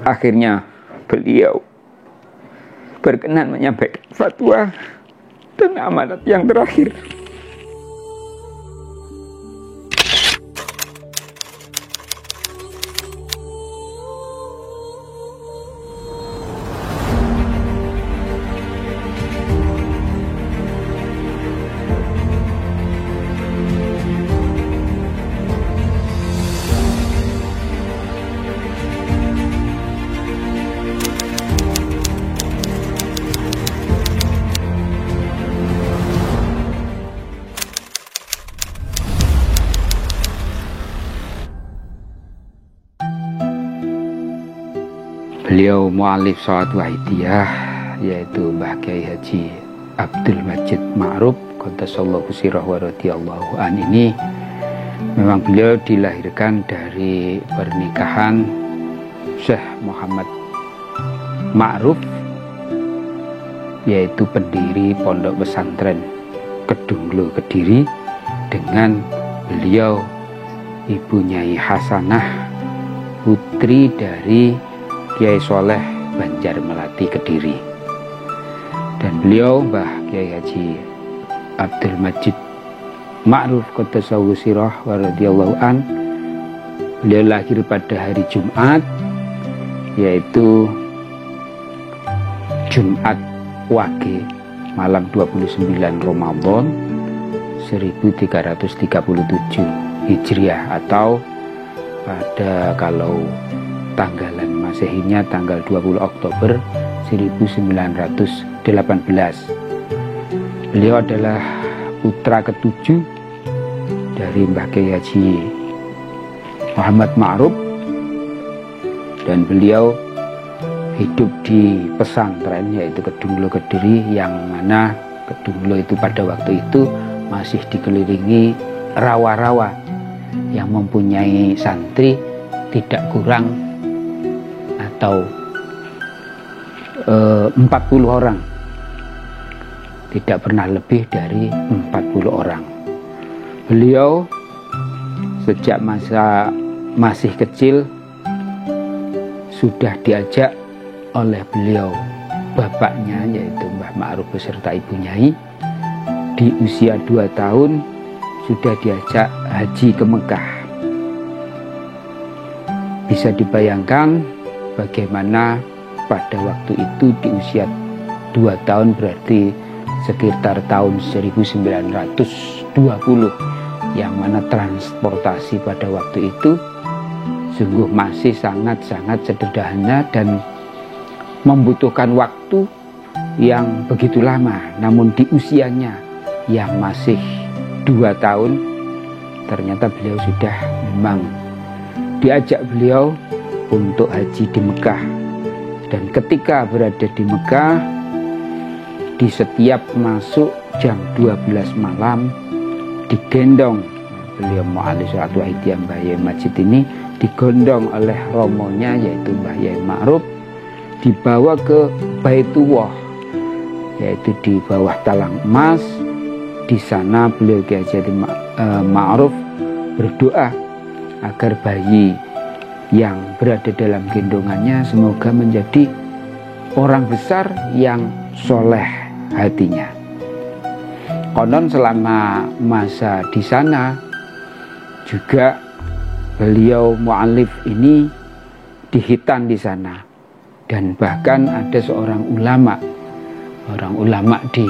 Akhirnya beliau berkenan menyampaikan fatwa dan amanat yang terakhir. Beliau mu'alif Sholawat Wahidiyah, yaitu Mbah Kyai Haji Abdul Majid Ma'ruf Qaddasallahu sirrahu wa radhiyallahu an ini, memang beliau dilahirkan dari pernikahan Syekh Muhammad Ma'ruf, yaitu pendiri Pondok Pesantren Kedunglo Kediri, dengan beliau Ibu Nyai Hasanah, putri dari Kiai Soleh Banjar Melati Kediri. Dan beliau Mbah Kyai Haji Abdul Majid Ma'ruf Qaddasallahu sirrahu wa radhiyallahu an, beliau lahir pada hari Jumat, yaitu Jumat Wage malam 29 Ramadan 1337 Hijriah, atau pada kalau tanggalan Masehinya tanggal 20 Oktober 1918. Beliau adalah putra ketujuh dari Mbah Kyai Haji Muhammad Ma'ruf, dan beliau hidup di pesantren yaitu Kedunglo Kediri, yang mana Kedunglo itu pada waktu itu masih dikelilingi rawa-rawa yang mempunyai santri tidak kurang atau 40 orang, tidak pernah lebih dari 40 orang. Beliau sejak masa masih kecil sudah diajak oleh beliau bapaknya, yaitu Mbah Ma'ruf beserta Ibu Nyai, di usia 2 tahun sudah diajak haji ke Mekah. Bisa dibayangkan bagaimana pada waktu itu di usia 2 tahun, berarti sekitar tahun 1920, yang mana transportasi pada waktu itu sungguh masih sangat-sangat sederhana dan membutuhkan waktu yang begitu lama. Namun di usianya yang masih 2 tahun, ternyata beliau sudah memang diajak beliau untuk haji di Mekah. Dan ketika berada di Mekah, di setiap masuk jam 12 malam digendong, beliau mu'alif Sholawat Wahidiyah Mbah Yai Majid ini digondong oleh romonya, yaitu Mbah Yai Ma'ruf, dibawa ke Baitullah, yaitu di bawah talang emas. Di sana beliau Kyai Haji Ma'ruf berdoa agar bayi yang berada dalam gendongannya semoga menjadi orang besar yang soleh hatinya. Konon selama masa di sana juga beliau mu'alif ini dihitan di sana, dan bahkan ada seorang ulama, orang ulama di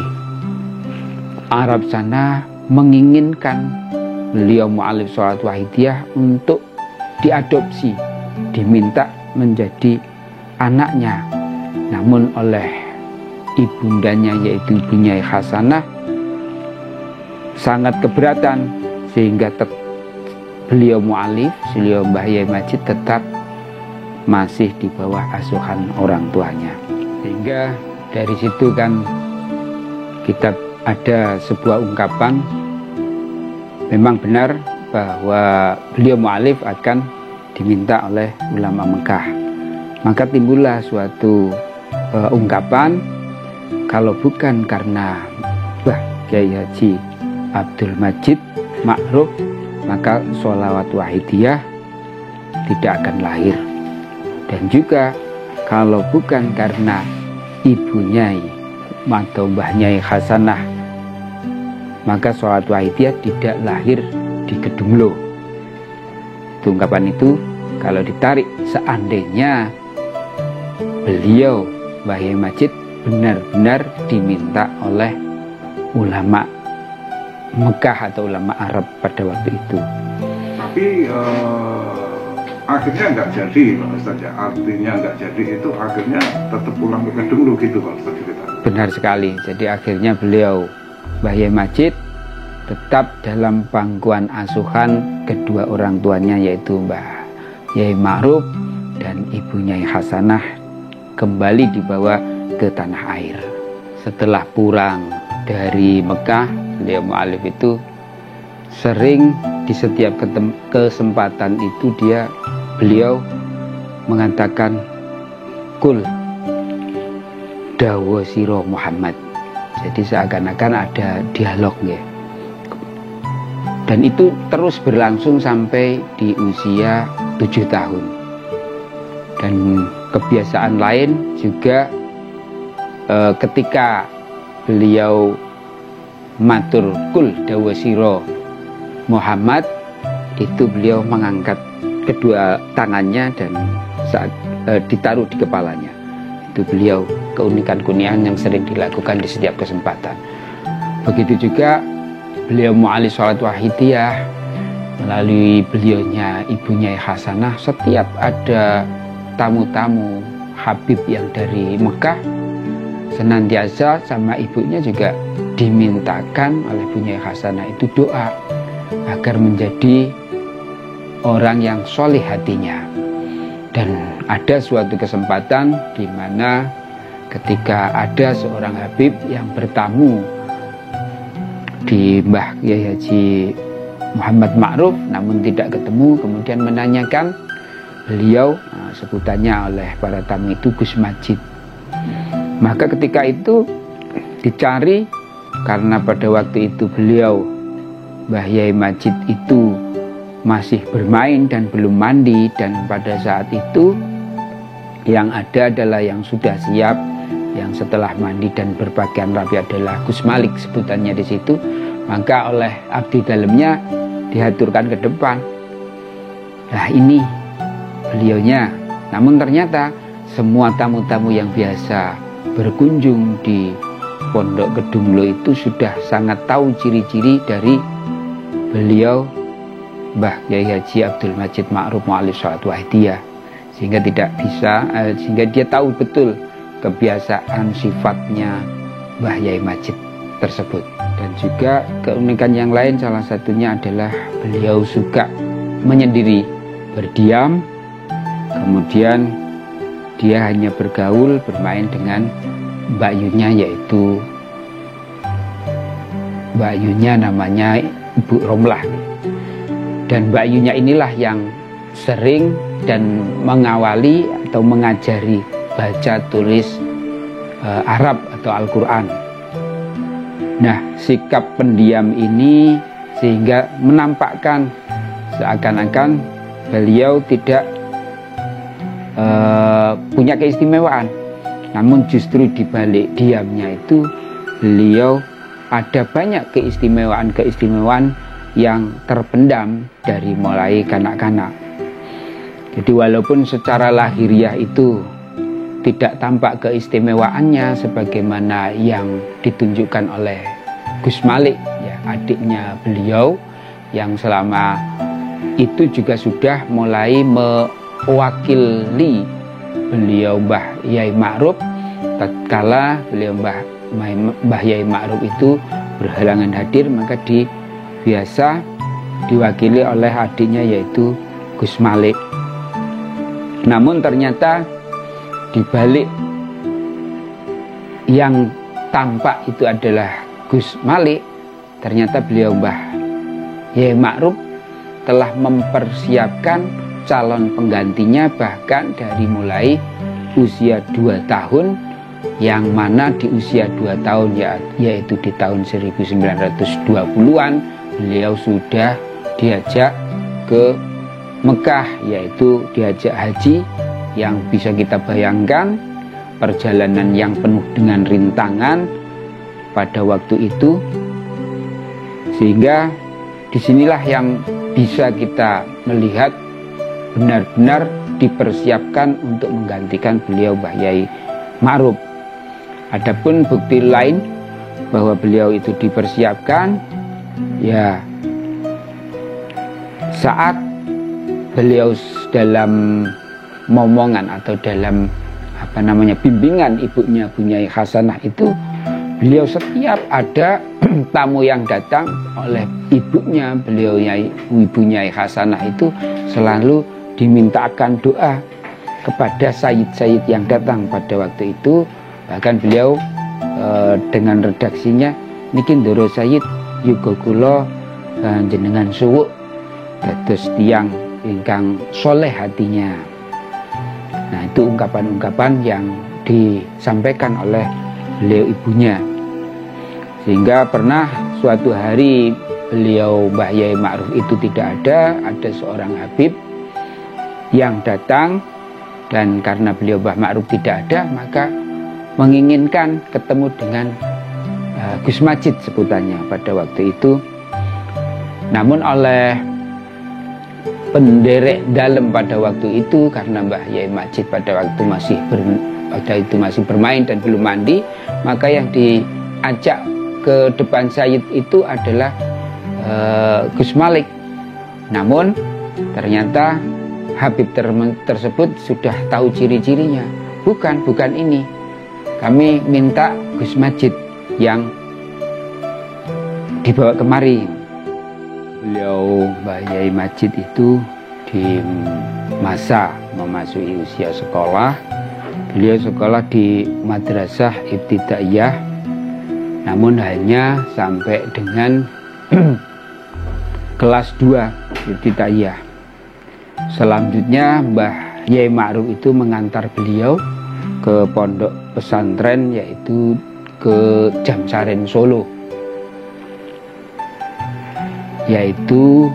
Arab sana menginginkan beliau mu'alif Sholawat Wahidiyah untuk diadopsi, diminta menjadi anaknya. Namun oleh ibundanya, yaitu Ibu Nyai Hasanah, sangat keberatan, sehingga beliau mu'alif, beliau Mbah Yai Majid tetap masih di bawah asuhan orang tuanya. Sehingga dari situ kan kita ada sebuah ungkapan, memang benar bahwa beliau mu'alif akan diminta oleh ulama Mekah. Maka timbullah suatu ungkapan, kalau bukan karena Mbah Kyai Haji Abdul Majid Ma'ruf, maka Sholawat Wahidiyah tidak akan lahir. Dan juga kalau bukan karena ibu Nyai atau Mbah Nyai Hasanah, maka sholat wahidiyah tidak lahir di Kedunglo. Ungkapan itu kalau ditarik, seandainya beliau Mbah Yai Majid benar-benar diminta oleh ulama Mekah atau ulama Arab pada waktu itu. Tapi akhirnya nggak jadi Pak Ustaz ya, artinya nggak jadi itu akhirnya tetap pulang ke Kedunglo gitu Pak Ustaz cerita. Benar sekali, jadi akhirnya beliau Mbah Yai Majid tetap dalam pangkuan asuhan kedua orang tuanya, yaitu Mbah Yai Ma'ruf dan Ibu Nyai Hasanah, kembali dibawa ke tanah air. Setelah pulang dari Mekah, beliau mu'alif itu sering di setiap kesempatan itu beliau mengatakan kul dawa siro Muhammad. Jadi seakan-akan ada dialog ya. Dan itu terus berlangsung sampai di usia 7 tahun. Dan kebiasaan lain juga ketika beliau matur kul dawa siro Muhammad, itu beliau mengangkat kedua tangannya dan saat ditaruh di kepalanya. Itu beliau keunikan-keunikan yang sering dilakukan di setiap kesempatan. Begitu juga beliau mu'alif sholat wahidiyah melalui beliaunya Ibu Nyai Hasanah. Setiap ada tamu-tamu Habib yang dari Mekah, senantiasa sama ibunya juga dimintakan oleh Ibu Nyai Hasanah itu doa agar menjadi orang yang soleh hatinya. Dan ada suatu kesempatan di mana ketika ada seorang Habib yang bertamu di Mbah Kiai Haji Muhammad Ma'ruf namun tidak ketemu, kemudian menanyakan beliau, sebutannya oleh para tamu itu Gus Majid. Maka ketika itu dicari, karena pada waktu itu beliau Mbah Yai Majid itu masih bermain dan belum mandi, dan pada saat itu yang ada adalah yang sudah siap, yang setelah mandi dan berpakaian rapi adalah Gus Malik sebutannya di situ. Maka oleh abdi dalamnya dihaturkan ke depan. Nah ini beliaunya. Namun ternyata semua tamu-tamu yang biasa berkunjung di Pondok Kedunglo itu sudah sangat tahu ciri-ciri dari beliau Mbah Kiai Haji Abdul Majid Ma'ruf mu'alif sholat wahidiyah, sehingga sehingga dia tahu betul kebiasaan sifatnya Mbah Yai Majid tersebut. Dan juga keunikan yang lain, salah satunya adalah beliau suka menyendiri, berdiam, kemudian dia hanya bergaul, bermain dengan mbakyunya, yaitu mbakyunya namanya Ibu Romlah. Dan mbakyunya inilah yang sering dan mengawali atau mengajari baca tulis Arab atau Al-Quran. Nah, sikap pendiam ini sehingga menampakkan seakan-akan beliau tidak punya keistimewaan. Namun justru di balik diamnya itu beliau ada banyak keistimewaan yang terpendam dari mulai kanak-kanak. Jadi walaupun secara lahiriah itu tidak tampak keistimewaannya sebagaimana yang ditunjukkan oleh Gus Malik, ya, adiknya beliau, yang selama itu juga sudah mulai mewakili beliau Mbah Yai Ma'ruf tatkala beliau Mbah Yai Ma'ruf itu berhalangan hadir, maka biasa diwakili oleh adiknya yaitu Gus Malik. Namun ternyata di balik yang tampak itu adalah Gus Malik, ternyata beliau Mbah Yai Ma'ruf telah mempersiapkan calon penggantinya bahkan dari mulai usia 2 tahun, yang mana di usia 2 tahun yaitu di tahun 1920-an beliau sudah diajak ke Mekah, yaitu diajak haji yang bisa kita bayangkan, perjalanan yang penuh dengan rintangan pada waktu itu, sehingga disinilah yang bisa kita melihat benar-benar dipersiapkan untuk menggantikan beliau Mbah Yai Ma'ruf. Adapun bukti lain bahwa beliau itu dipersiapkan, ya saat beliau dalam momongan atau dalam bimbingan ibunya Bu Nyai Hasanah itu, beliau setiap ada tamu yang datang oleh ibunya beliau, Ibu Nyai Hasanah itu selalu dimintakan doa kepada sayyid-sayyid yang datang pada waktu itu. Bahkan beliau dengan redaksinya, niki ndoro sayyid yuga kula jenengan suwuk dados tiyang ingkang soleh hatinya. Nah, itu ungkapan-ungkapan yang disampaikan oleh beliau ibunya. Sehingga pernah suatu hari beliau Mbah Yai Ma'ruf itu tidak ada seorang habib yang datang, dan karena beliau Mbah Ma'ruf tidak ada, maka menginginkan ketemu dengan Gus Majid sebutannya pada waktu itu. Namun oleh penderek dalam pada waktu itu, karena Mbah Yai Majid pada waktu masih bermain dan belum mandi, maka yang diajak ke depan Sayyid itu adalah Gus Malik. Namun ternyata habib tersebut sudah tahu ciri-cirinya. Bukan ini. Kami minta Gus Majid yang dibawa kemari. Beliau Mbah Yai Majid itu di masa memasuki usia sekolah, beliau sekolah di Madrasah Ibtidaiyah, namun hanya sampai dengan kelas 2 Ibtidaiyah. Selanjutnya Mbah Yai Ma'ruf itu mengantar beliau ke pondok pesantren, yaitu ke Jamsaren Solo, yaitu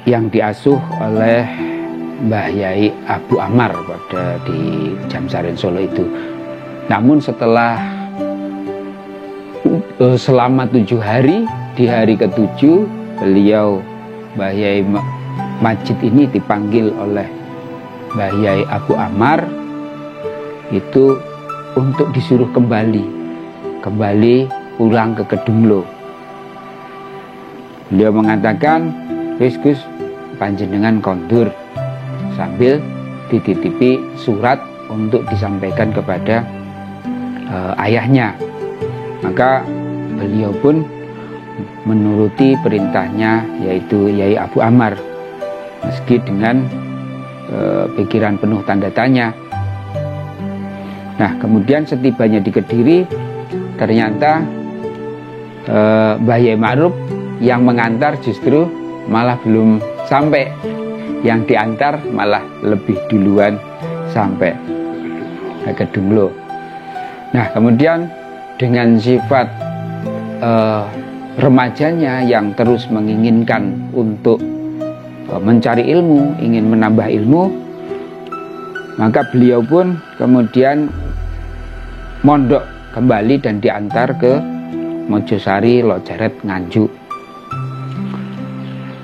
yang diasuh oleh Mbah Yai Abu Ammar pada di Jamsaren Solo itu. Namun setelah selama 7 hari, di hari ke-7 beliau Mbah Yai Majid ini dipanggil oleh Mbah Yai Abu Ammar itu untuk disuruh kembali pulang ke Kedunglo. Beliau mengatakan, "Wis Gus, panjenengan kondur," sambil dititipi surat untuk disampaikan kepada ayahnya. Maka beliau pun menuruti perintahnya, yaitu Yai Abu Ammar, meski dengan pikiran penuh tanda tanya. Nah, kemudian setibanya di Kediri, ternyata Mbah Yai Ma'ruf yang mengantar justru malah belum sampai, yang diantar malah lebih duluan sampai ke Kedunglo. Nah, kemudian dengan sifat remajanya yang terus menginginkan untuk mencari ilmu, ingin menambah ilmu, maka beliau pun kemudian mondok kembali dan diantar ke Mojosari, Lojeret, Nganjuk.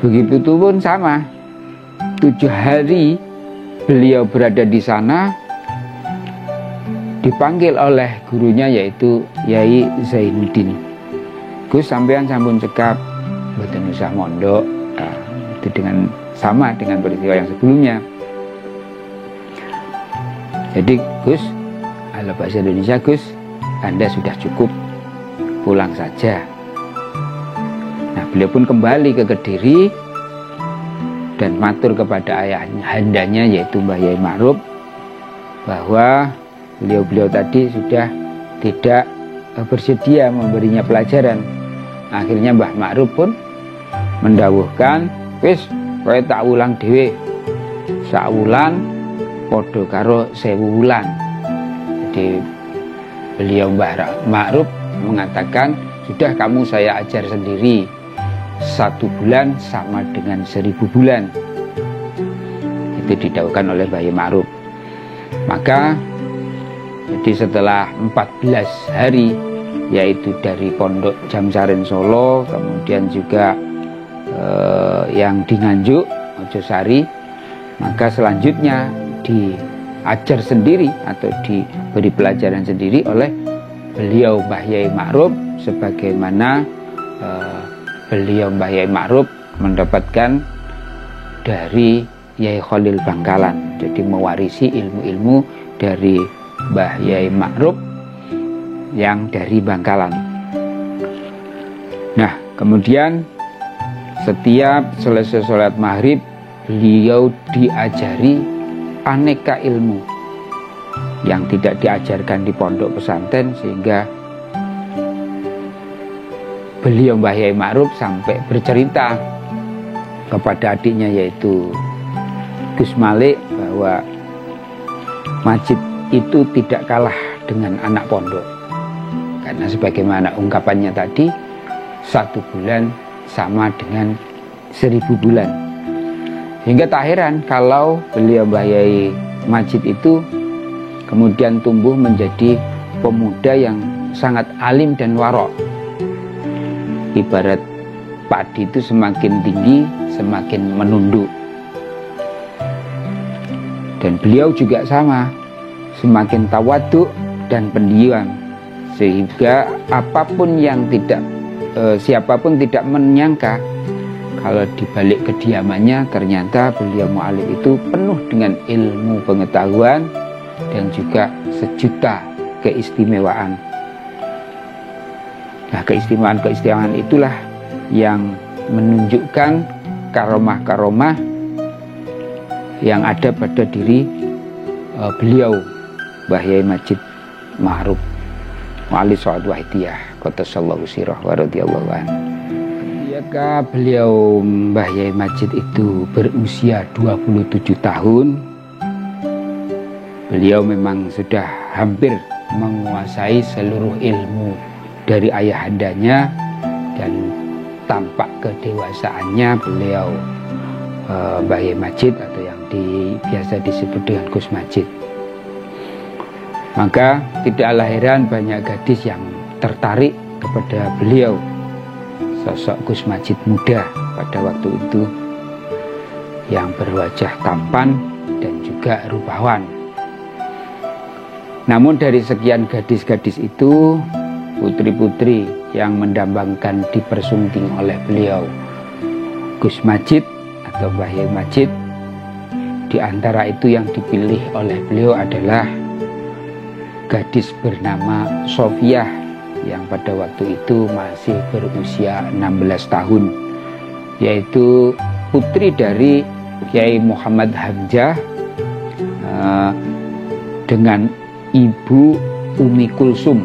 Begitu pun sama, 7 hari beliau berada di sana, dipanggil oleh gurunya yaitu Yai Zainuddin. "Gus, sampean sampun cekap mboten usah mondok." Nah, itu sama dengan peristiwa yang sebelumnya. Jadi, "Gus, ala bahasa Indonesia, Gus, Anda sudah cukup, pulang saja." Nah, beliau pun kembali ke Kediri dan matur kepada ayahandanya yaitu Mbah Yai Ma'ruf bahwa beliau tadi sudah tidak bersedia memberinya pelajaran. Akhirnya Mbah Ma'ruf pun mendawuhkan, "Wis, kowe tak ulang dhewe. Saulan padha karo 1000 wulan." Jadi beliau Mbah Ma'ruf mengatakan, "Sudah, kamu saya ajar sendiri. 1 bulan sama dengan 1000 bulan." Itu didawuhkan oleh Mbah Yai Ma'ruf. Maka jadi setelah 14 hari, yaitu dari Pondok Jamsaren Solo, kemudian juga yang di Nganjuk, Mojosari, maka selanjutnya diajar sendiri atau diberi pelajaran sendiri oleh beliau Mbah Yai Ma'ruf, sebagaimana beliau Mbah Yai Ma'ruf mendapatkan dari Yai Khalil Bangkalan. Jadi mewarisi ilmu-ilmu dari Mbah Yai Ma'ruf yang dari Bangkalan. Nah, kemudian setiap selesai sholat maghrib, beliau diajari aneka ilmu yang tidak diajarkan di pondok pesantren, sehingga beliau Mbah Yai Ma'ruf sampai bercerita kepada adiknya yaitu Gus Malik bahwa Majid itu tidak kalah dengan anak pondok, karena sebagaimana ungkapannya tadi, 1 bulan sama dengan 1000 bulan. Hingga tak heran kalau beliau Mbah Yai Majid itu kemudian tumbuh menjadi pemuda yang sangat alim dan warok. Ibarat padi itu semakin tinggi semakin menunduk. Dan beliau juga sama, semakin tawaduk dan pendiam, sehingga apapun yang siapapun tidak menyangka kalau di balik kediamannya ternyata beliau mu'allim itu penuh dengan ilmu pengetahuan dan juga sejuta keistimewaan. Nah, keistimewaan itulah yang menunjukkan karomah-karomah yang ada pada diri beliau Mbah Yai Majid Ma'ruf Wali Saud Wahidiyah Qaddasallahu sirah wa radhiyallahu anhu. Ketika beliau Mbah Yai Majid itu berusia 27 tahun, beliau memang sudah hampir menguasai seluruh ilmu dari ayahandanya, dan tampak kedewasaannya beliau Mbah Yai Majid atau yang biasa disebut dengan Gus Majid. Maka tidaklah heran banyak gadis yang tertarik kepada beliau, sosok Gus Majid muda pada waktu itu yang berwajah tampan dan juga rupawan. Namun dari sekian gadis-gadis itu, putri-putri yang mendambangkan dipersunting oleh beliau Gus Majid atau Mbah Yai Majid, di antara itu yang dipilih oleh beliau adalah gadis bernama Sofiah yang pada waktu itu masih berusia 16 tahun, yaitu putri dari Kiai Muhammad Hamzah dengan Ibu Umi Kulsum,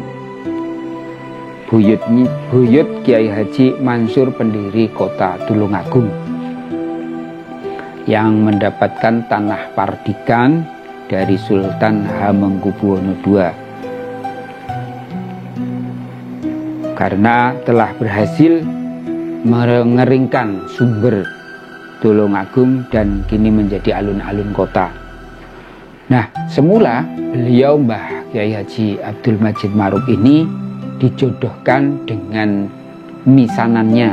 buyut Kiai Haji Mansur pendiri kota Tulungagung, yang mendapatkan tanah Pardikan dari Sultan Hamengkubuwono II karena telah berhasil mengeringkan sumber Tulungagung dan kini menjadi alun-alun kota. Nah, semula beliau Mbah Kiai Haji Abdul Majid Ma'ruf ini dijodohkan dengan misanannya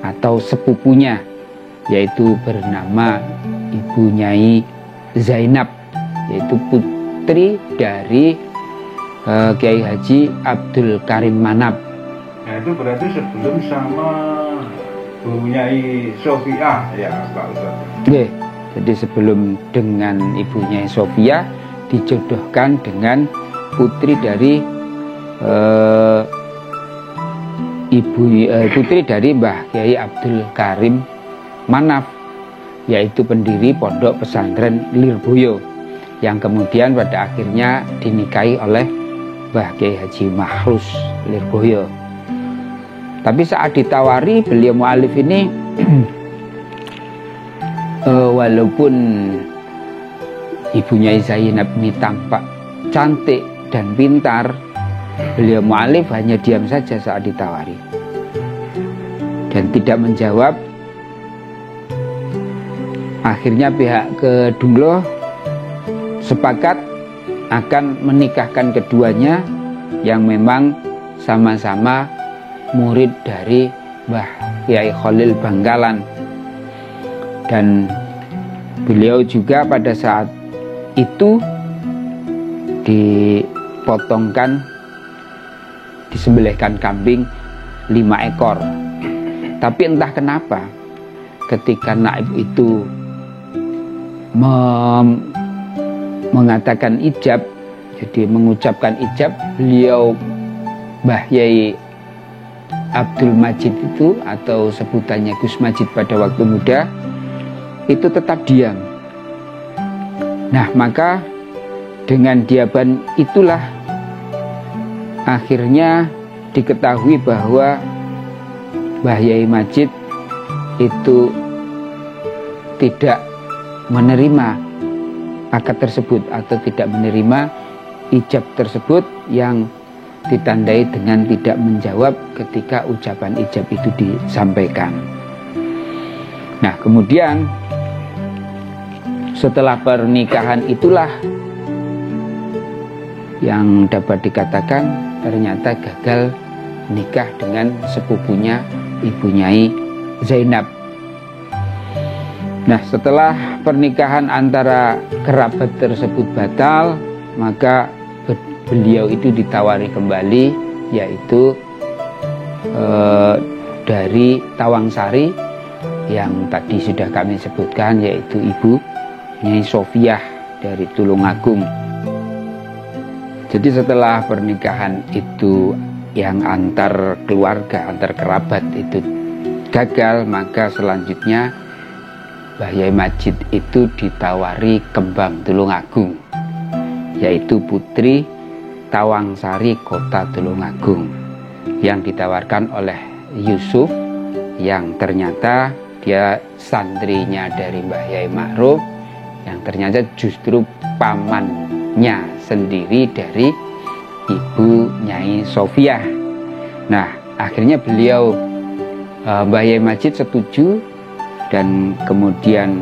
atau sepupunya, yaitu bernama Ibu Nyai Zainab, yaitu putri dari Kiai Haji Abdul Karim Manap. Nah, itu berarti sebelum sama Bu Nyai Sofiah ya Pak Ustaz. Oke, jadi sebelum dengan Ibu Nyai Sofiah dijodohkan dengan putri dari putri dari Mbah Kiai Abdul Karim Manaf, yaitu pendiri Pondok Pesantren Lirboyo, yang kemudian pada akhirnya dinikahi oleh Mbah Kiai Haji Makhrus Lirboyo. Tapi saat ditawari, beliau mu'alif ini walaupun Ibu Nyai Zainab ini tampak cantik dan pintar, beliau mu'alif hanya diam saja saat ditawari dan tidak menjawab. Akhirnya pihak kedunglo sepakat akan menikahkan keduanya yang memang sama-sama murid dari Mbah Kyai Khalil Bangkalan. Dan beliau juga pada saat itu disembelihkan kambing 5 ekor. Tapi entah kenapa ketika naib itu mengatakan ijab, jadi mengucapkan ijab, beliau Mbah Yai Abdul Majid itu, atau sebutannya Gus Majid pada waktu muda, itu tetap diam. Nah, maka dengan diaban itulah akhirnya diketahui bahwa Mbah Yai Majid itu tidak menerima akad tersebut atau tidak menerima ijab tersebut yang ditandai dengan tidak menjawab ketika ucapan ijab itu disampaikan. Nah, kemudian setelah pernikahan itulah yang dapat dikatakan ternyata gagal nikah dengan sepupunya Ibu Nyai Zainab. Nah, setelah pernikahan antara kerabat tersebut batal, maka beliau itu ditawari kembali, yaitu dari Tawangsari yang tadi sudah kami sebutkan, yaitu Ibu Nyai Sofiah dari Tulungagung. Jadi setelah pernikahan itu yang antar keluarga, antar kerabat itu gagal, maka selanjutnya Mbah Yai Majid itu ditawari kembang Tulungagung, yaitu putri Tawangsari Kota Tulungagung, yang ditawarkan oleh Yusuf, yang ternyata dia santrinya dari Mbah Yai Ma'ruf, yang ternyata justru pamannya sendiri dari Ibu Nyai Sofiah. Nah, akhirnya beliau Mbah Yai Majid setuju dan kemudian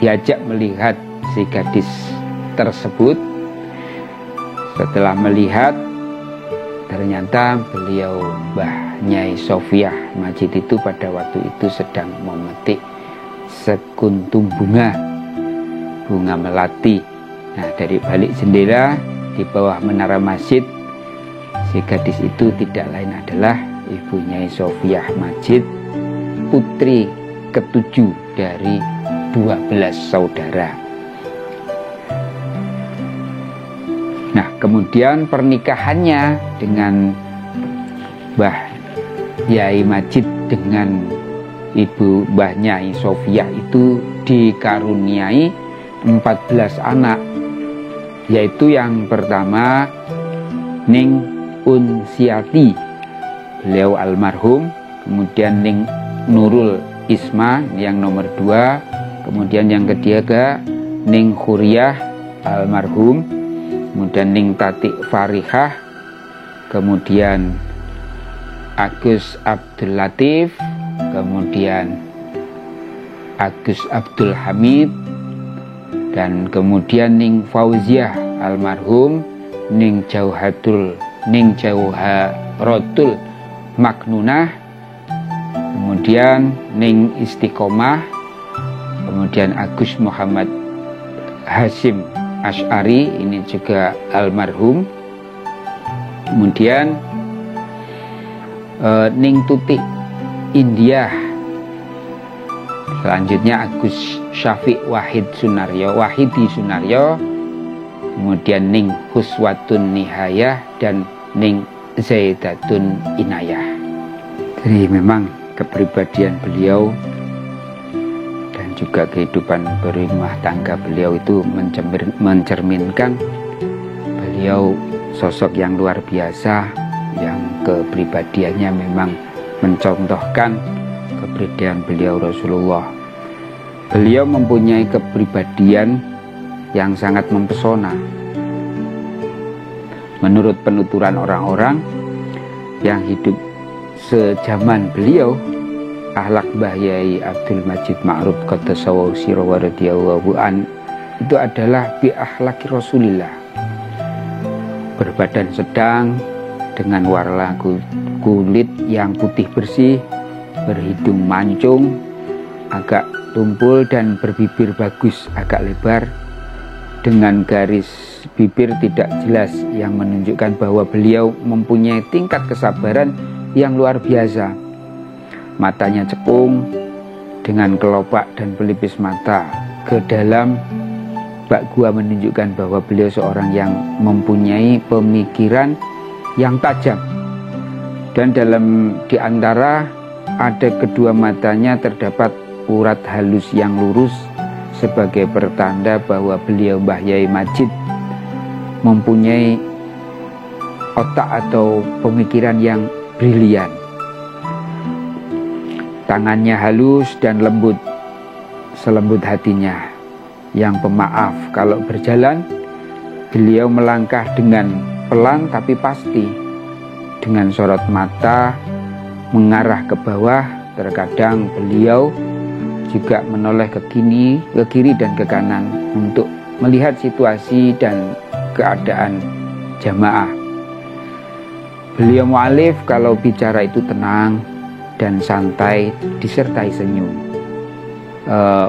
diajak melihat si gadis tersebut. Setelah melihat, ternyata beliau Mbah Nyai Sofiah Majid itu pada waktu itu sedang memetik sekuntum bunga melati. Nah, dari balik jendela di bawah menara masjid, si gadis itu tidak lain adalah Ibu Nyai Sofiah Majid, putri ke-7 dari 12 saudara. Nah, kemudian pernikahannya dengan Mbah Yai Majid dengan Ibu Mbah Nyai Sofiah itu dikaruniai 14 anak, yaitu yang pertama Ning Unsiati, beliau almarhum, kemudian Ning Nurul Isma yang nomor 2, kemudian yang ketiga Ning Khuriyah almarhum, kemudian Ning Tatik Farihah, kemudian Agus Abdul Latif, kemudian Agus Abdul Hamid, dan kemudian Ning Fauziah almarhum, Ning Jauharatul Maknunah, kemudian Ning Istiqomah, kemudian Agus Muhammad Hasim Asy'ari, ini juga almarhum, kemudian Ning Tutik Indiah, selanjutnya Agus Syafiq Wahidi Sunaryo, kemudian Ning Huswatun Nihayah, dan Ning Zaidatun Inayah. Jadi memang kepribadian beliau dan juga kehidupan berumah tangga beliau itu mencerminkan beliau sosok yang luar biasa, yang kepribadiannya memang mencontohkan kepribadian beliau Rasulullah. Beliau mempunyai kepribadian yang sangat mempesona. Menurut penuturan orang-orang yang hidup sejaman beliau, akhlak Mbah Yai Abdul Majid Ma'ruf Qaddasallahu sirrahu radhiyallahu an itu adalah bi akhlaqi Rasulillah. Berbadan sedang dengan warna kulit yang putih bersih, berhidung mancung, agak tumpul dan berbibir bagus agak lebar, dengan garis bibir tidak jelas yang menunjukkan bahwa beliau mempunyai tingkat kesabaran yang luar biasa. Matanya cekung dengan kelopak dan pelipis mata ke dalam bak gua menunjukkan bahwa beliau seorang yang mempunyai pemikiran yang tajam. Dan di antara ada kedua matanya terdapat urat halus yang lurus sebagai pertanda bahwa beliau Mbah Yai Majid mempunyai otak atau pemikiran yang brilian. Tangannya halus dan lembut, selembut hatinya yang pemaaf. Kalau berjalan, beliau melangkah dengan pelan tapi pasti, dengan sorot mata mengarah ke bawah. Terkadang beliau juga menoleh ke kiri dan ke kanan untuk melihat situasi dan keadaan jamaah. Beliau mu'alif kalau bicara itu tenang dan santai disertai senyum.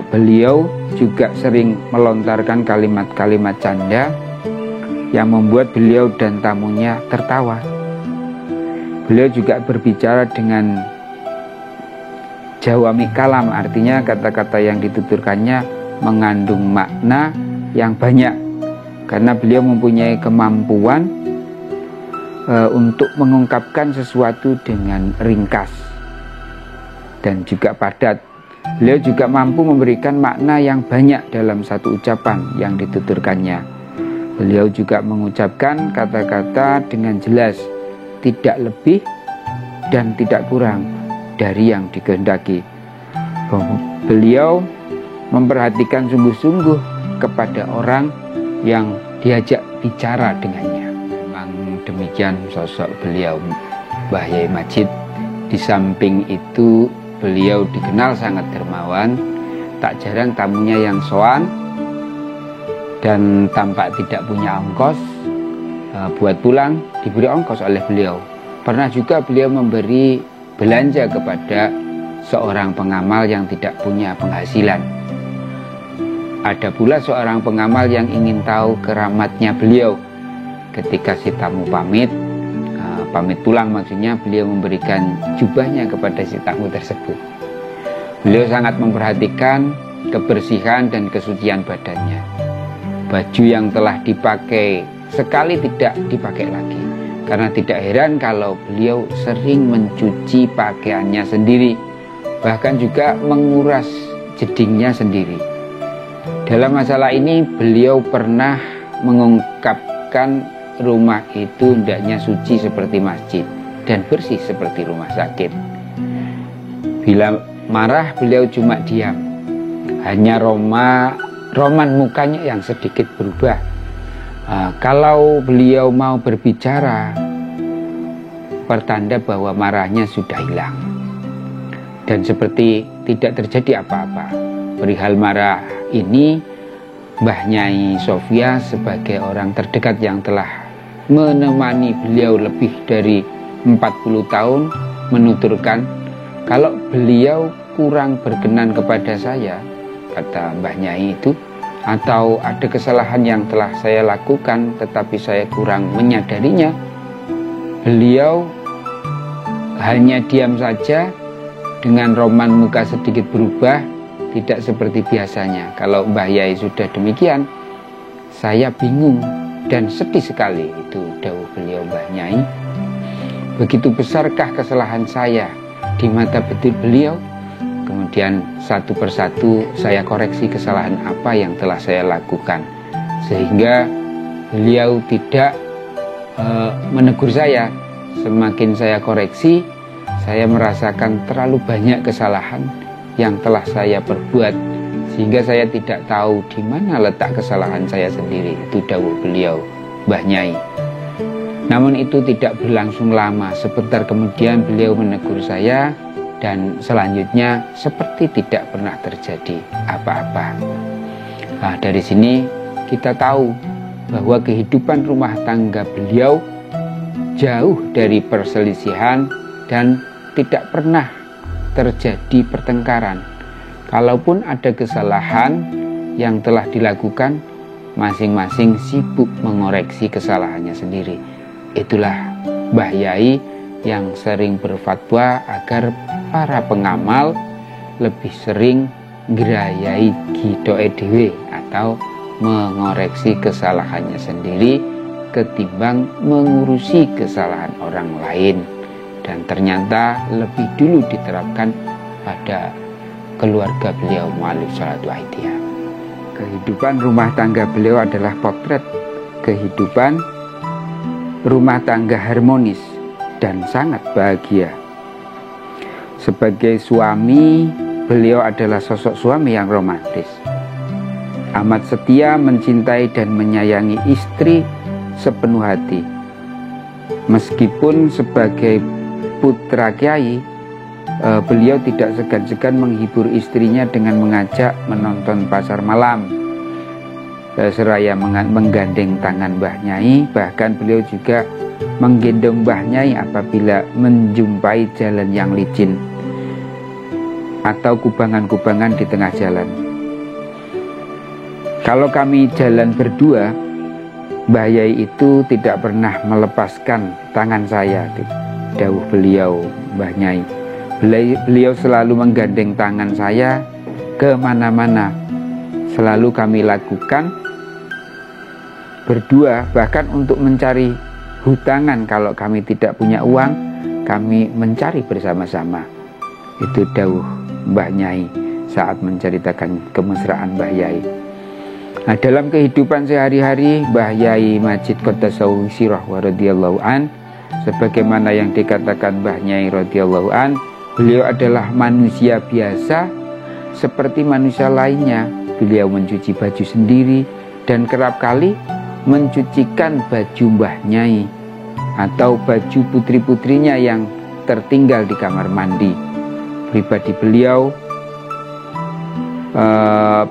Beliau juga sering melontarkan kalimat-kalimat canda yang membuat beliau dan tamunya tertawa. Beliau juga berbicara dengan jawami kalam, artinya kata-kata yang dituturkannya mengandung makna yang banyak, karena beliau mempunyai kemampuan untuk mengungkapkan sesuatu dengan ringkas dan juga padat. Beliau juga mampu memberikan makna yang banyak dalam satu ucapan yang dituturkannya. Beliau juga mengucapkan kata-kata dengan jelas, tidak lebih dan tidak kurang dari yang dikehendaki. Beliau memperhatikan sungguh-sungguh kepada orang yang diajak bicara dengannya. Memang demikian sosok beliau Mbah Yai Majid. Di samping itu beliau dikenal sangat dermawan, tak jarang tamunya yang sowan dan tampak tidak punya ongkos buat pulang diberi ongkos oleh beliau. Pernah juga beliau memberi belanja kepada seorang pengamal yang tidak punya penghasilan. Ada pula seorang pengamal yang ingin tahu keramatnya beliau. Ketika si tamu pamit pulang maksudnya, beliau memberikan jubahnya kepada si tamu tersebut. Beliau sangat memperhatikan kebersihan dan kesucian badannya. Baju yang telah dipakai sekali tidak dipakai lagi, karena tidak heran kalau beliau sering mencuci pakaiannya sendiri, bahkan juga menguras jedingnya sendiri. Dalam masalah ini beliau pernah mengungkapkan rumah itu hendaknya suci seperti masjid dan bersih seperti rumah sakit. Bila marah beliau cuma diam, hanya roman mukanya yang sedikit berubah. Kalau beliau mau berbicara, pertanda bahwa marahnya sudah hilang dan seperti tidak terjadi apa-apa. Perihal marah ini, Mbah Nyai Sofia sebagai orang terdekat yang telah menemani beliau lebih dari 40 tahun menuturkan, kalau beliau kurang berkenan kepada saya, kata Mbah Nyai itu, atau ada kesalahan yang telah saya lakukan tetapi saya kurang menyadarinya, beliau hanya diam saja dengan roman muka sedikit berubah, tidak seperti biasanya. Kalau Mbah Yai sudah demikian, saya bingung dan sedih sekali. Itu dawuh beliau Mbah Nyai. Begitu besarkah kesalahan saya di mata betul beliau? Kemudian satu persatu saya koreksi kesalahan apa yang telah saya lakukan, sehingga beliau tidak menegur saya. Semakin saya koreksi, saya merasakan terlalu banyak kesalahan yang telah saya perbuat, sehingga saya tidak tahu di mana letak kesalahan saya sendiri. Itu dawuh beliau Mbah Nyai. Namun itu tidak berlangsung lama. Sebentar kemudian beliau menegur saya, dan selanjutnya seperti tidak pernah terjadi apa-apa. Nah, dari sini kita tahu bahwa kehidupan rumah tangga beliau jauh dari perselisihan dan tidak pernah terjadi pertengkaran. Kalaupun ada kesalahan yang telah dilakukan, masing-masing sibuk mengoreksi kesalahannya sendiri. Itulah Mbah Yai yang sering berfatwa agar para pengamal lebih sering ngrayai gitoke dhewe atau mengoreksi kesalahannya sendiri ketimbang mengurusi kesalahan orang lain. Dan ternyata lebih dulu diterapkan pada keluarga beliau Mu'allif Sholatu Aidiyah. Kehidupan rumah tangga beliau adalah potret kehidupan rumah tangga harmonis dan sangat bahagia. Sebagai suami, beliau adalah sosok suami yang romantis, amat setia, mencintai dan menyayangi istri sepenuh hati. Meskipun sebagai putra kiai, beliau tidak segan-segan menghibur istrinya dengan mengajak menonton pasar malam, seraya menggandeng tangan Mbah Nyai. Bahkan beliau juga menggendong Mbah Nyai apabila menjumpai jalan yang licin atau kubangan-kubangan di tengah jalan. Kalau kami jalan berdua, Mbah Yai itu tidak pernah melepaskan tangan saya, dawuh beliau Mbah Nyai. Beliau selalu menggandeng tangan saya kemana-mana. Selalu kami lakukan berdua, bahkan untuk mencari hutangan kalau kami tidak punya uang, kami mencari bersama-sama. Itu dawuh Mbah Nyai saat menceritakan kemesraan Mbah Yai. Nah, dalam kehidupan sehari-hari Mbah Yai Majid Qaddasahu Sirah wa radhiyallahu an, sebagaimana yang dikatakan Mbah Nyai radhiyallahu an, beliau adalah manusia biasa seperti manusia lainnya. Beliau mencuci baju sendiri dan kerap kali mencucikan baju Mbah Nyai atau baju putri-putrinya yang tertinggal di kamar mandi pribadi beliau.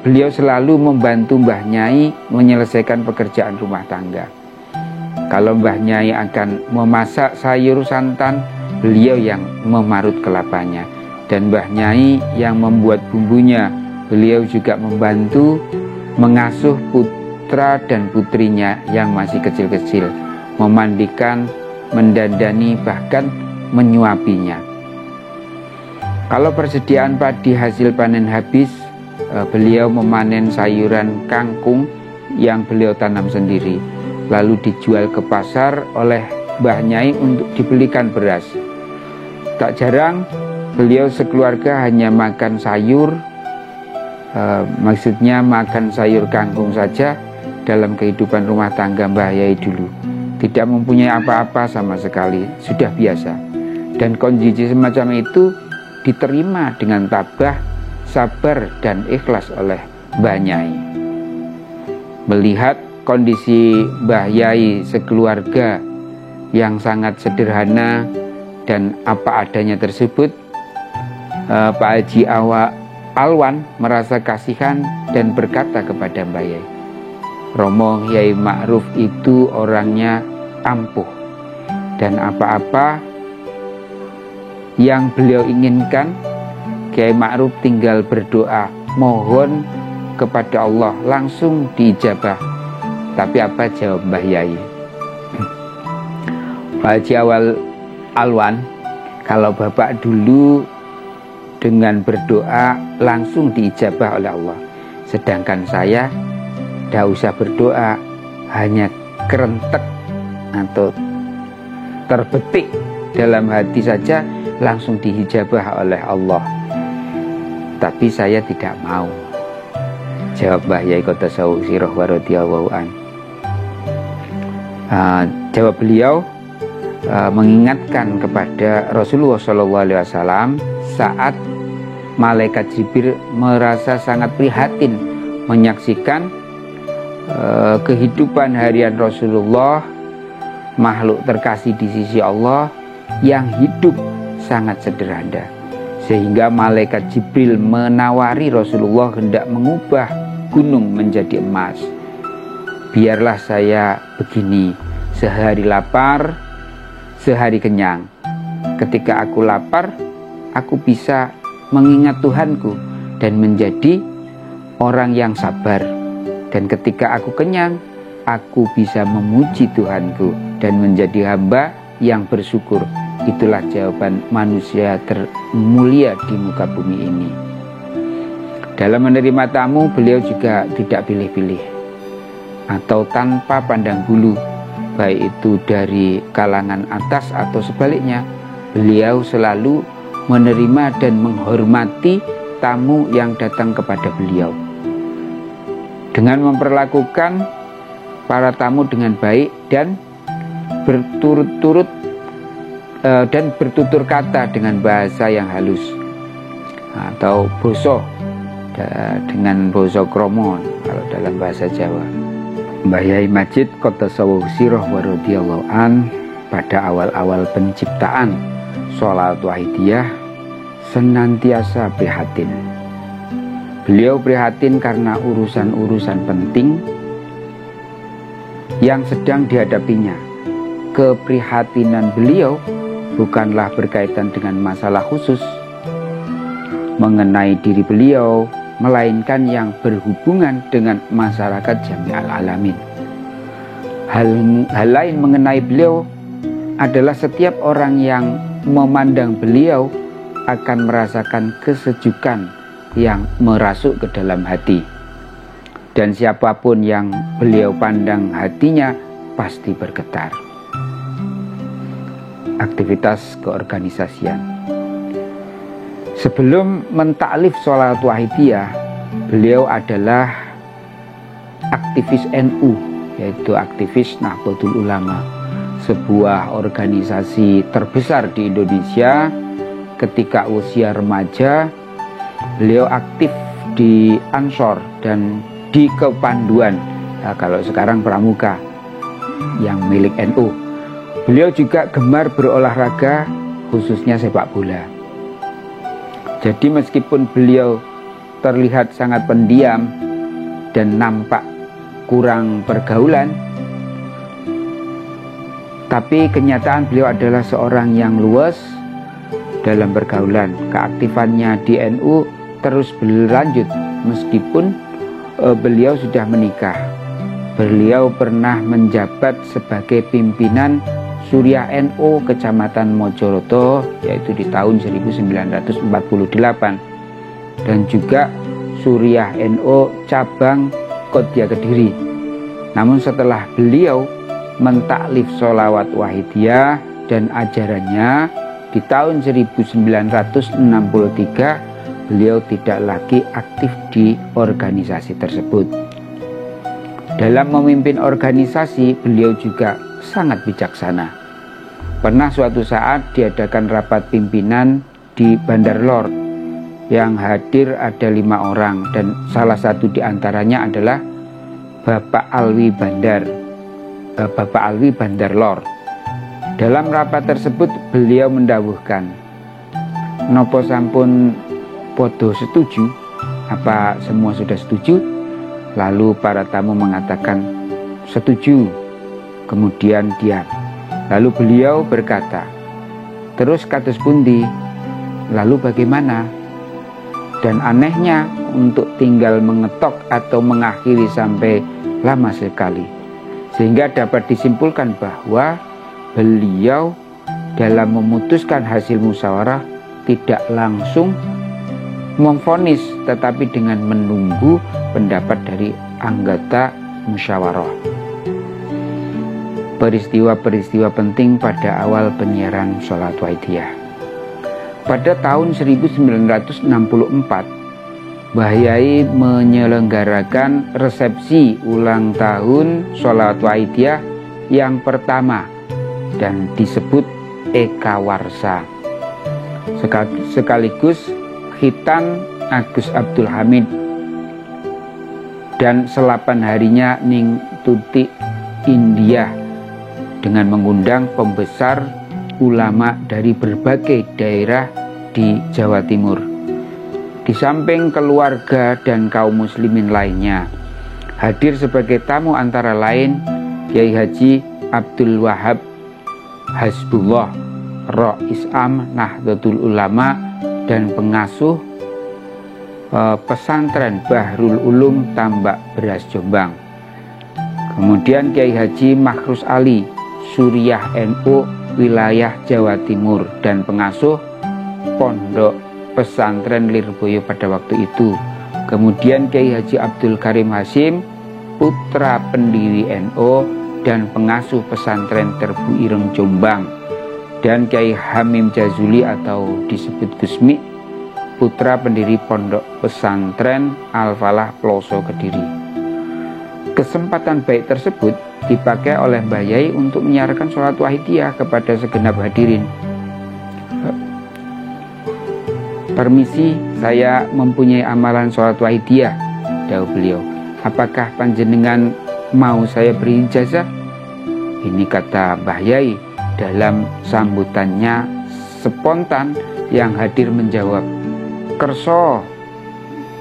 Beliau selalu membantu Mbah Nyai menyelesaikan pekerjaan rumah tangga. Kalau Mbah Nyai akan memasak sayur santan, beliau yang memarut kelapanya, dan Mbah Nyai yang membuat bumbunya. Beliau juga membantu mengasuh putra dan putrinya yang masih kecil-kecil, memandikan, mendandani, bahkan menyuapinya. Kalau persediaan padi hasil panen habis, beliau memanen sayuran kangkung yang beliau tanam sendiri, lalu dijual ke pasar oleh Mbah Nyai untuk dibelikan beras. Tak jarang beliau sekeluarga hanya makan sayur, maksudnya makan sayur kangkung saja dalam kehidupan rumah tangga Mbah Yai dulu. Tidak mempunyai apa-apa sama sekali, sudah biasa. Dan kondisi semacam itu diterima dengan tabah, sabar dan ikhlas oleh Mbah Nyai. Melihat kondisi Mbah Yai sekeluarga yang sangat sederhana dan apa adanya tersebut, Pak Haji Alwan merasa kasihan dan berkata kepada Mbah Yai, Romo Yai Ma'ruf itu orangnya ampuh, dan apa-apa yang beliau inginkan, Kiai Ma'ruf tinggal berdoa, mohon kepada Allah, langsung diijabah. Tapi apa jawab Mbah Yai? Pak Haji Alwan, kalau Bapak dulu dengan berdoa langsung diijabah oleh Allah, sedangkan saya tidak usah berdoa, hanya kerentek atau terbetik dalam hati saja langsung diijabah oleh Allah. Tapi saya tidak mau, jawab Mbah Yai Qaddasahu Sirah wa radhiyallahu an. Jawab beliau mengingatkan kepada Rasulullah SAW saat malaikat Jibril merasa sangat prihatin menyaksikan kehidupan harian Rasulullah, makhluk terkasih di sisi Allah yang hidup sangat sederhana, sehingga malaikat Jibril menawari Rasulullah hendak mengubah gunung menjadi emas. Biarlah saya begini, sehari lapar, sehari kenyang. Ketika aku lapar, aku bisa mengingat Tuhanku dan menjadi orang yang sabar. Dan ketika aku kenyang, aku bisa memuji Tuhanku dan menjadi hamba yang bersyukur. Itulah jawaban manusia termulia di muka bumi ini. Dalam menerima tamu, beliau juga tidak pilih-pilih atau tanpa pandang bulu, baik itu dari kalangan atas atau sebaliknya. Beliau selalu menerima dan menghormati tamu yang datang kepada beliau dengan memperlakukan para tamu dengan baik dan bertutur kata dengan bahasa yang halus atau boso, dengan boso kromon kalau dalam bahasa Jawa. Mbah Yai Majid Qaddasallahu sirah wa radhiyallahu an pada awal-awal penciptaan Sholawat Wahidiyah senantiasa prihatin. Beliau prihatin karena urusan-urusan penting yang sedang dihadapinya. Keprihatinan beliau bukanlah berkaitan dengan masalah khusus mengenai diri beliau, melainkan yang berhubungan dengan masyarakat jami'al alamin. Hal lain mengenai beliau adalah setiap orang yang memandang beliau akan merasakan kesejukan yang merasuk ke dalam hati. Dan siapapun yang beliau pandang hatinya pasti bergetar. Aktivitas keorganisasian. Sebelum mentaklif Sholawat Wahidiyah, beliau adalah aktivis NU, yaitu aktivis Nahdlatul Ulama, sebuah organisasi terbesar di Indonesia. Ketika usia remaja, beliau aktif di Ansor dan di Kepanduan, kalau sekarang Pramuka, yang milik NU. Beliau juga gemar berolahraga, khususnya sepak bola. Jadi meskipun beliau terlihat sangat pendiam dan nampak kurang pergaulan, tapi kenyataan beliau adalah seorang yang luas dalam pergaulan. Keaktifannya di NU terus berlanjut meskipun beliau sudah menikah. Beliau pernah menjabat sebagai pimpinan Suriah NU Kecamatan Mojoroto, yaitu di tahun 1948, dan juga Suriah NU Cabang Kodia Kediri. Namun setelah beliau mentaklif Sholawat Wahidiyah dan ajarannya di tahun 1963, beliau tidak lagi aktif di organisasi tersebut. Dalam memimpin organisasi, beliau juga sangat bijaksana. Pernah suatu saat diadakan rapat pimpinan di Bandar Lor, yang hadir ada 5 orang, dan salah satu di antaranya adalah Bapak Alwi Bandar Lor. Dalam rapat tersebut beliau mendawuhkan, nopo sampun podo setuju? Apa semua sudah setuju? Lalu para tamu mengatakan setuju, kemudian diam. Lalu beliau berkata, terus kados pundi? Lalu bagaimana? Dan anehnya untuk tinggal mengetok atau mengakhiri sampai lama sekali, sehingga dapat disimpulkan bahwa beliau dalam memutuskan hasil musyawarah tidak langsung memvonis, tetapi dengan menunggu pendapat dari anggota musyawarah. Peristiwa-peristiwa penting pada awal penyiaran Sholawat Wahidiyah. Pada tahun 1964, Mbah Yai menyelenggarakan resepsi ulang tahun Sholawat Wahidiyah yang pertama dan disebut Eka Warsa, sekaligus khitan Agus Abdul Hamid dan selapan harinya Ning Tuti India, dengan mengundang pembesar ulama dari berbagai daerah di Jawa Timur. Di samping keluarga dan kaum muslimin lainnya, hadir sebagai tamu antara lain Kiai Haji Abdul Wahab Hasbullah, Rais Am Nahdlatul Ulama dan pengasuh pesantren Bahrul Ulum Tambak Beras Jombang. Kemudian Kiai Haji Makhrus Ali, Suriah NU wilayah Jawa Timur dan pengasuh pondok pesantren Lirboyo pada waktu itu. Kemudian Kiai Haji Abdul Karim Hasim, putra pendiri NU dan pengasuh pesantren Terbu Ireng Jombang, dan Kiai Hamim Jazuli atau disebut Gusmi, putra pendiri pondok pesantren Al-Falah Ploso Kediri. Kesempatan baik tersebut dipakai oleh Mbah Yai untuk menyiarkan sholat wahidiyah kepada segenap hadirin. Permisi, saya mempunyai amalan sholat wahidiyah, jawab beliau. Apakah panjenengan mau saya beri ijazah? Ini kata Mbah Yai dalam sambutannya spontan. Yang hadir menjawab, kerso,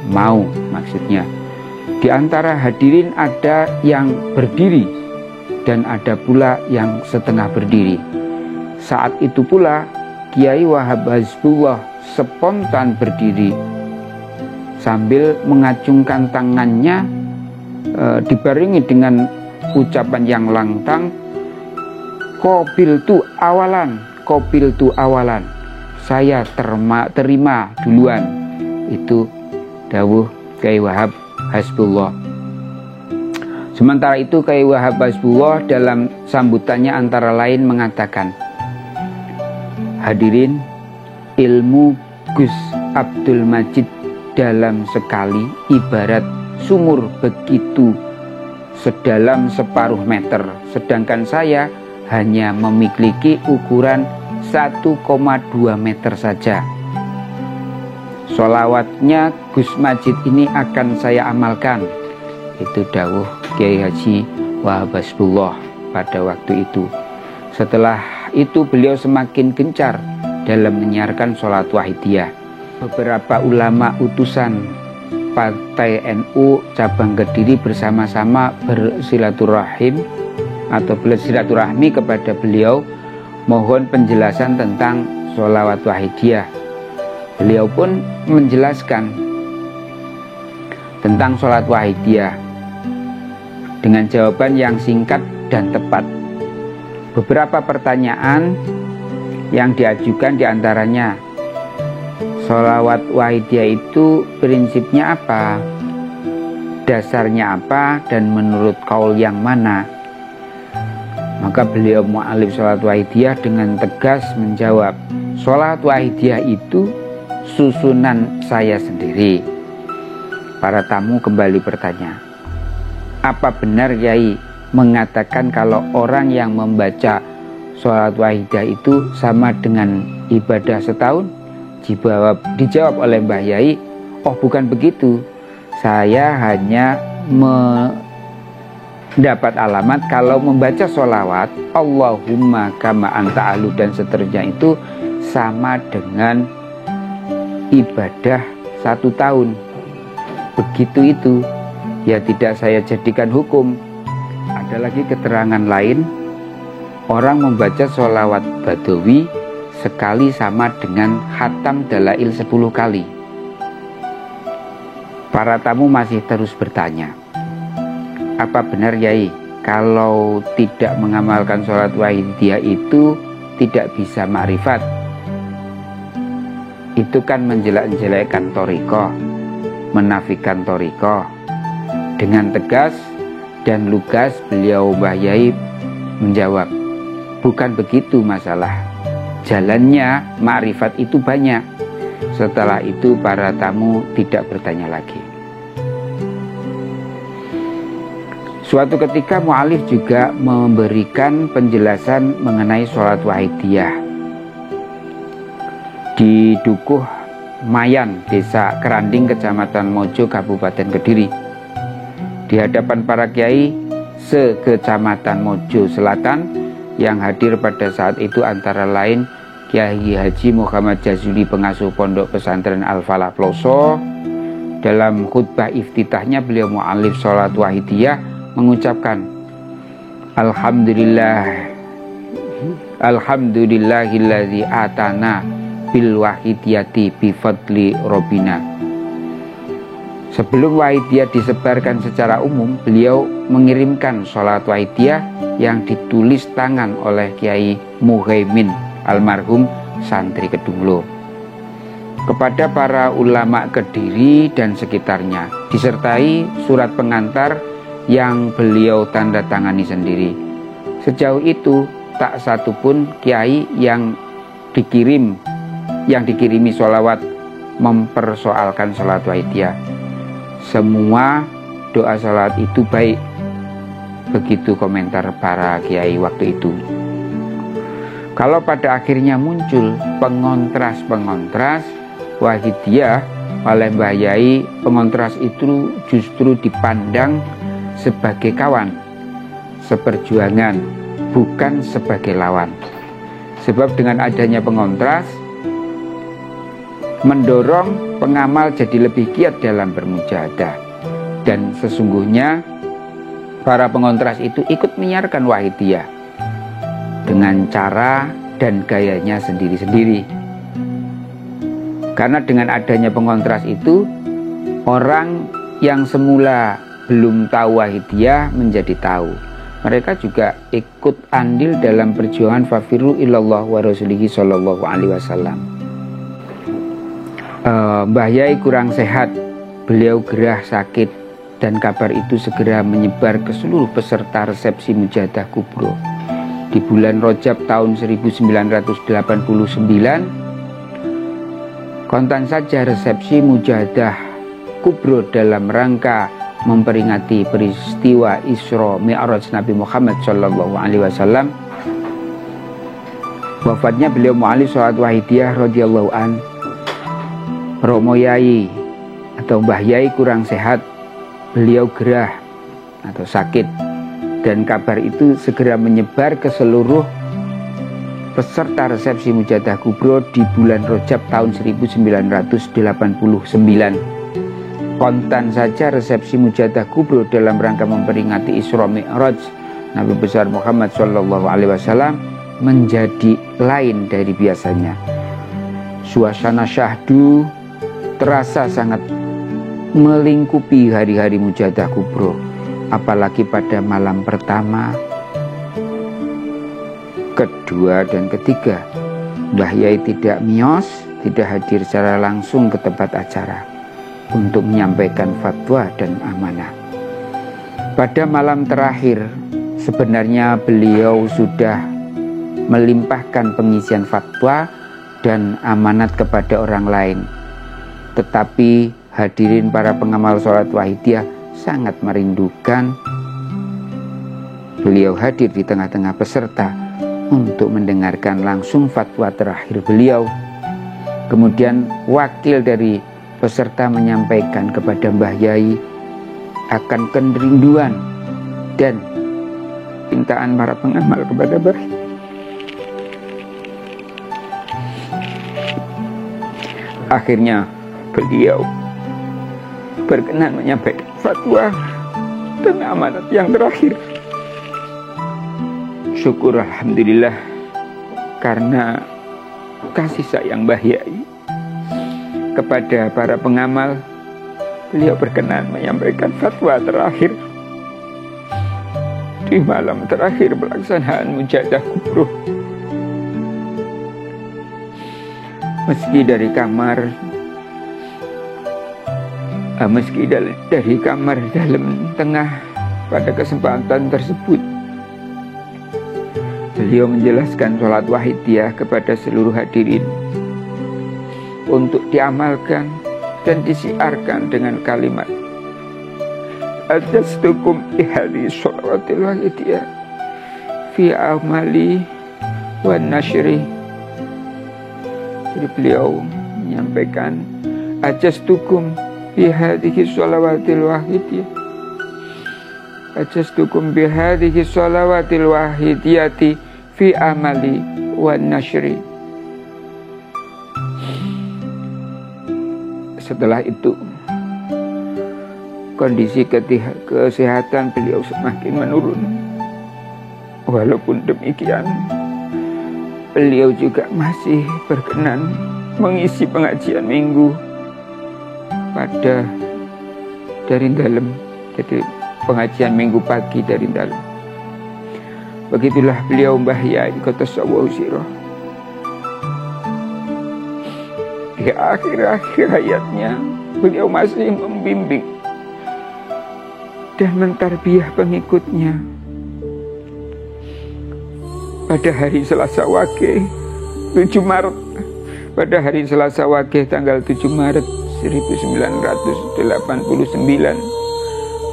mau maksudnya. Di antara hadirin ada yang berdiri dan ada pula yang setengah berdiri. Saat itu pula Kiai Wahab Hasbullah spontan berdiri sambil mengacungkan tangannya dibarengi dengan ucapan yang lantang, Qabiltu awalan, saya terima duluan. Itu dawuh Kiai Wahab Hasbullah. Sementara itu Kiai Wahab Hasbullah dalam sambutannya antara lain mengatakan, hadirin, ilmu Gus Abdul Majid dalam sekali ibarat sumur begitu sedalam separuh meter, sedangkan saya hanya memiliki ukuran 1,2 meter saja. Sholawatnya Gus Majid ini akan saya amalkan. Itu dawuh Kiai Haji Wahab Hasbullah pada waktu itu. Setelah itu beliau semakin gencar dalam menyiarkan sholat wahidiyah. Beberapa ulama utusan Partai NU cabang Kediri bersama-sama bersilaturahim atau bersilaturahmi kepada beliau, mohon penjelasan tentang sholawat wahidiyah. Beliau pun menjelaskan tentang sholat wahidiyah dengan jawaban yang singkat dan tepat. Beberapa pertanyaan yang diajukan diantaranya, sholawat wahidiyah itu prinsipnya apa? Dasarnya apa? Dan menurut kaul yang mana? Maka beliau mu'alif sholat wahidiyah dengan tegas menjawab, sholat wahidiyah itu susunan saya sendiri. Para tamu kembali bertanya, apa benar Yai mengatakan kalau orang yang membaca sholat wahidiyah itu sama dengan ibadah setahun? Dijawab oleh Mbah Yai, oh bukan begitu, saya hanya mendapat alamat kalau membaca sholawat Allahumma kama anta alu dan seterusnya itu sama dengan ibadah 1 tahun. Begitu itu, ya tidak saya jadikan hukum. Ada lagi keterangan lain, orang membaca sholawat Badawi sekali sama dengan khatam dalail 10 kali. Para tamu masih terus bertanya, apa benar Yai kalau tidak mengamalkan sholat wahidiyah itu tidak bisa ma'rifat? Itu kan menjelek-jelekkan thariqah, menafikan thariqah. Dengan tegas dan lugas beliau Mbah Yai menjawab, bukan begitu masalah, jalannya ma'rifat itu banyak. Setelah itu para tamu tidak bertanya lagi. Suatu ketika mu'alif juga memberikan penjelasan mengenai sholat wahidiyah di Dukuh Mayan, Desa Keranding, Kecamatan Mojo, Kabupaten Kediri. Di hadapan para kiai se-Kecamatan Mojo Selatan yang hadir pada saat itu antara lain Kiai Haji Muhammad Jazuli, pengasuh Pondok Pesantren Al-Falah Ploso, dalam khutbah iftitahnya beliau mu'alif sholat wahidiyah mengucapkan Alhamdulillahilladzi atana bil wahidiyati bifadli Robina. Sebelum wahidiyah disebarkan secara umum, beliau mengirimkan sholat wahidiyah yang ditulis tangan oleh Kiai Muhaimin almarhum santri Kedunglo kepada para ulama Kediri dan sekitarnya, disertai surat pengantar yang beliau tanda tangani sendiri. Sejauh itu tak satu pun kiai yang dikirimi sholawat mempersoalkan sholat wahidiyah. Semua doa sholat itu baik, begitu komentar para kiai waktu itu. Kalau pada akhirnya muncul pengontras wahidiyah oleh Mbah Yai, pengontras itu justru dipandang sebagai kawan seperjuangan, bukan sebagai lawan. Sebab dengan adanya pengontras mendorong pengamal jadi lebih giat dalam bermujahadah. Dan sesungguhnya para pengontras itu ikut menyiarkan wahidiyah dengan cara dan gayanya sendiri-sendiri. Karena dengan adanya pengontras itu, orang yang semula belum tahu wahidiyah menjadi tahu. Mereka juga ikut andil dalam perjuangan fafiru ilallah wa rasulihi sallallahu alaihi wasallam. Mbah Yai kurang sehat, beliau gerah sakit, dan kabar itu segera menyebar ke seluruh peserta resepsi Mujahadah Kubro. Di bulan Rajab tahun 1989, kontan saja resepsi Mujahadah Kubro dalam rangka memperingati peristiwa Isra Mi'raj Nabi Muhammad sallallahu alaihi wasallam. Wafatnya beliau mu'alif sholat wahidiyah radhiyallahu an. Romo Yai atau Mbah Yai kurang sehat, beliau gerah atau sakit, dan kabar itu segera menyebar ke seluruh peserta resepsi Mujahadah Kubro di bulan Rajab tahun 1989. Kontan saja resepsi Mujahadah Kubro dalam rangka memperingati Isra Mi'raj Nabi besar Muhammad sallallahu alaihi wasallam menjadi lain dari biasanya. Suasana syahdu terasa sangat melingkupi hari-hari Mujahadah Kubro, apalagi pada malam pertama, kedua, dan ketiga. Mbah Yai tidak miyos, tidak hadir secara langsung ke tempat acara untuk menyampaikan fatwa dan amanah. Pada malam terakhir, sebenarnya beliau sudah melimpahkan pengisian fatwa dan amanat kepada orang lain. Tetapi hadirin para pengamal sholat wahidiyah sangat merindukan beliau hadir di tengah-tengah peserta untuk mendengarkan langsung fatwa terakhir beliau. Kemudian wakil dari peserta menyampaikan kepada Mbah Yai akan kerinduan dan pintaan para pengamal kepada Mbah Yai. Akhirnya beliau berkenan menyampaikan fatwa dan amanat yang terakhir. Syukur alhamdulillah, karena kasih sayang Mbah Yai kepada para pengamal, beliau berkenan menyampaikan fatwa terakhir di malam terakhir pelaksanaan Mujahadah Kubro. Meski dari kamar dalam tengah pada kesempatan tersebut, beliau menjelaskan sholat wahidiyah kepada seluruh hadirin untuk diamalkan dan disiarkan dengan kalimat ajastukum ihadi sholawatil wahidiyah fi amali wa nashri. Jadi beliau menyampaikan ajastukum bihadihi sholawatil wahidiyah, ajastukum bihadihi sholawatil wahidiyati fi amali wa nashri. setelah itu kondisi kesehatan beliau semakin menurun. Walaupun demikian, beliau juga masih berkenan mengisi pengajian minggu pada dari dalam. Jadi pengajian minggu pagi dari dalam. Begitulah beliau Mbah Yai Qaddasallahu sirrah. Di akhir-akhir hayatnya beliau masih membimbing dan mentarbiyah pengikutnya. Pada hari Selasa Wage 7 Maret, pada hari Selasa Wage tanggal 7 Maret 1989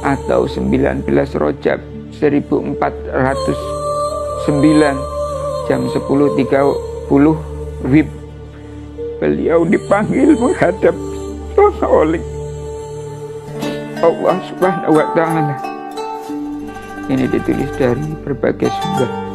atau 19 Rajab 1409 jam 10.30 WIB, beliau dipanggil menghadap oleh Allah Subhanahu wa Ta'ala. Ini ditulis dari berbagai sumber.